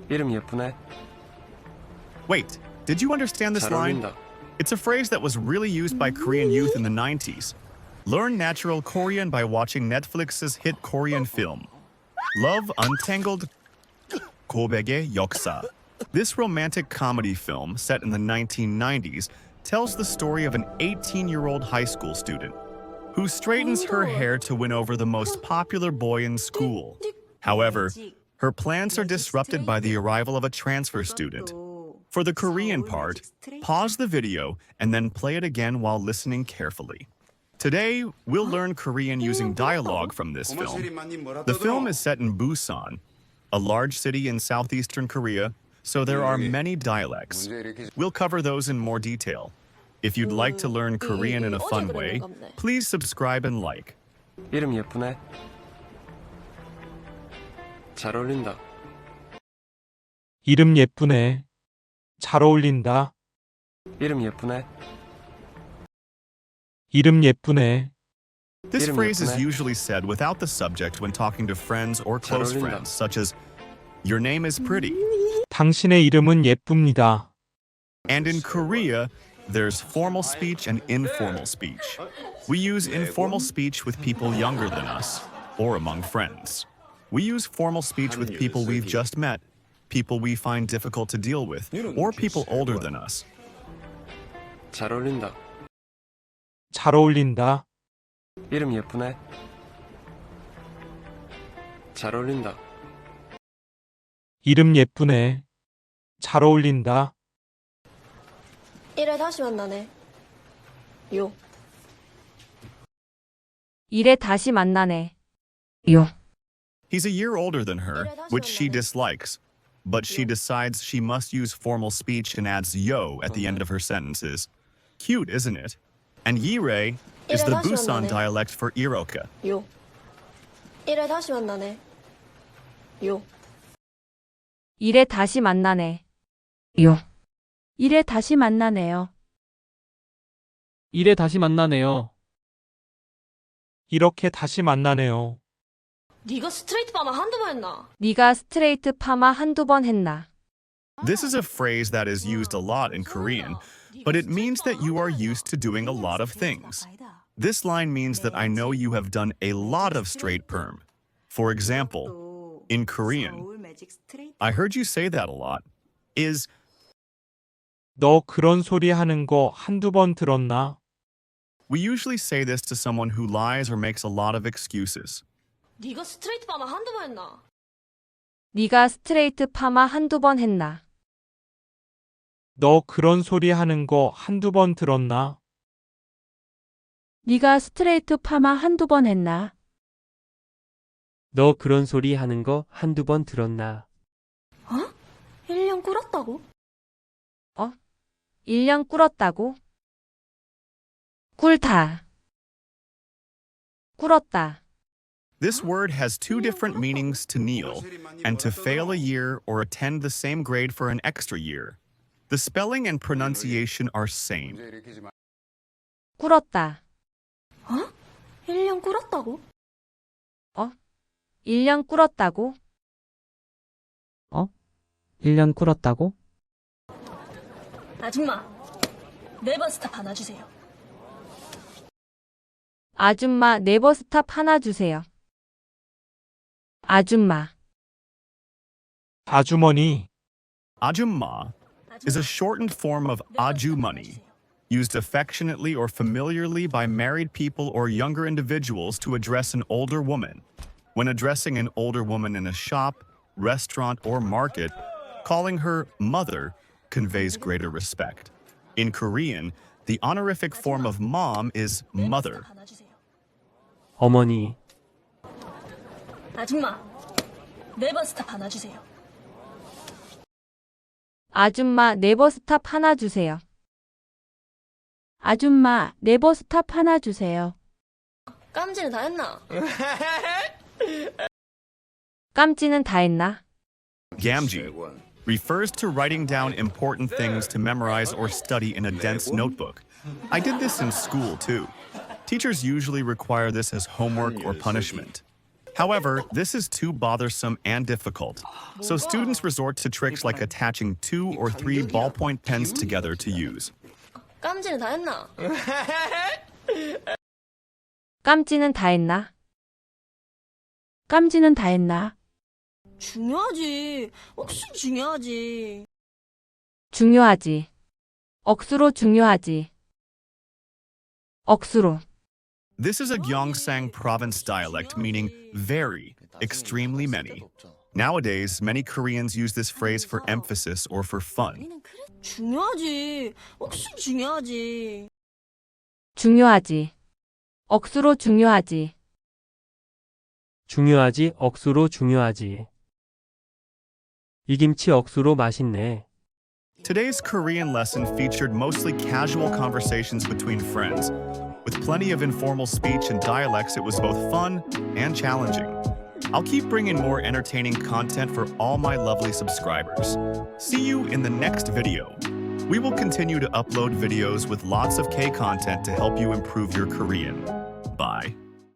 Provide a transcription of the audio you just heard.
이름 예쁘네. Wait, did you understand this 잘 line? 어울린다. It's a phrase that was really used by Korean youth in the 90s. Learn natural Korean by watching Netflix's hit Korean film, Love Untangled 고백의 역사. This romantic comedy film, set in the 1990s, tells the story of an 18-year-old high school student who straightens her hair to win over the most popular boy in school. However, her plans are disrupted by the arrival of a transfer student. For the Korean part, pause the video and then play it again while listening carefully. Today, we'll learn Korean using dialogue from this film. The film is set in Busan, a large city in southeastern Korea, so there are many dialects. We'll cover those in more detail. If you'd like to learn Korean in a fun way, please subscribe and like. 이름 예쁘네. 잘 어울린다. 이름 예쁘네. 잘 어울린다. 이름 예쁘네. 이름 예쁘네. This 이름 phrase is 예쁘네. usually said without the subject when talking to friends or close 어울린다. friends, such as, "Your name is pretty." 당신의 이름은 예쁩니다. And in Korea, there's formal speech and informal speech. We use informal speech with people younger than us, or among friends. We use formal speech with people we've just met, people we find difficult to deal with, or people older than us. 잘 어울린다. 잘 어울린다. 이름 예쁘네. 잘 어울린다. 이름 예쁘네. 잘 어울린다. 이래 다시 만나네. 요. 이래 다시 만나네. 요. He's a year older than her, which she dislikes, but she decides she must use formal speech and adds yo at the end of her sentences. Cute, isn't it? And Yirei is the Busan dialect for Iroka. 요. 이래 다시 만나네. 요. 이래 다시 만나네. 요. 이래 다시 만나네요. 이래 다시 만나네요. 이렇게 다시 만나네요. 네가 스트레이트 파마 한두 번 했나? 네가 스트레이트 파마 한두 번 했나? This is a phrase that is used a lot in Korean, but it means that you are used to doing a lot of things. This line means that I know you have done a lot of straight perm. For example, in Korean, I heard you say that a lot, is 너 그런 소리 하는 거 한두 번 들었나? we usually say this to someone who lies or makes a lot of excuses. 네가 스트레이트 파마 한두 번 했나? 네가 스트레이트 파마 한두 번 했나? 너 그런 소리 하는 거 한두 번 들었나? 네가 스트레이트 파마 한두 번 했나? 너 그런 소리 하는 거 한두 번 들었나? 1년 꿇었다고? 1년 꿇었다고? 꿇다. 꿇었다. This word has two different meanings to kneel and to fail a year or attend the same grade for an extra year. The spelling and pronunciation are same. 꿇었다. 1년 꿇었다고? 1년 꿇었다고? 1년 꿇었다고? 아줌마, 네번 스탑 하나 주세요. 아줌마 네버 스탑 하나 주세요. 아줌마. 아주머니. Ajumma is a shortened form of ajumani, used affectionately or familiarly by married people or younger individuals to address an older woman. When addressing an older woman in a shop, restaurant, or market, calling her mother conveys greater respect. In Korean, the honorific form of mom is mother. 하나 주세요. 어머니. 아줌마, 네번 스탑 하나 주세요. 아줌마 네버 스탑 하나 주세요. 아줌마 네버 스탑 하나 주세요. 깜지는 다 했나? 깜지는 다 했나? Gamji refers to writing down important things to memorize or study in a dense notebook. I did this in school too. Teachers usually require this as homework or punishment. However, this is too bothersome and difficult, so students resort to tricks like attaching 2 or 3 ballpoint pens together to use. 깜지는 다 했나? 깜지는 다 했나? 깜지는 다 했나? 중요하지. 억수 중요하지. 중요하지. 억수로 중요하지. 억수로. This is a Gyeongsang province dialect meaning very, extremely many. Nowadays, many Koreans use this phrase for emphasis or for fun. 중요하지. 억수 중요하지. 중요하지. 억수로 중요하지. 중요하지, 억수로 중요하지. 이 김치 억수로 맛있네. Today's Korean lesson featured mostly casual conversations between friends. With plenty of informal speech and dialects, it was both fun and challenging. I'll keep bringing more entertaining content for all my lovely subscribers. See you in the next video. We will continue to upload videos with lots of K content to help you improve your Korean. Bye.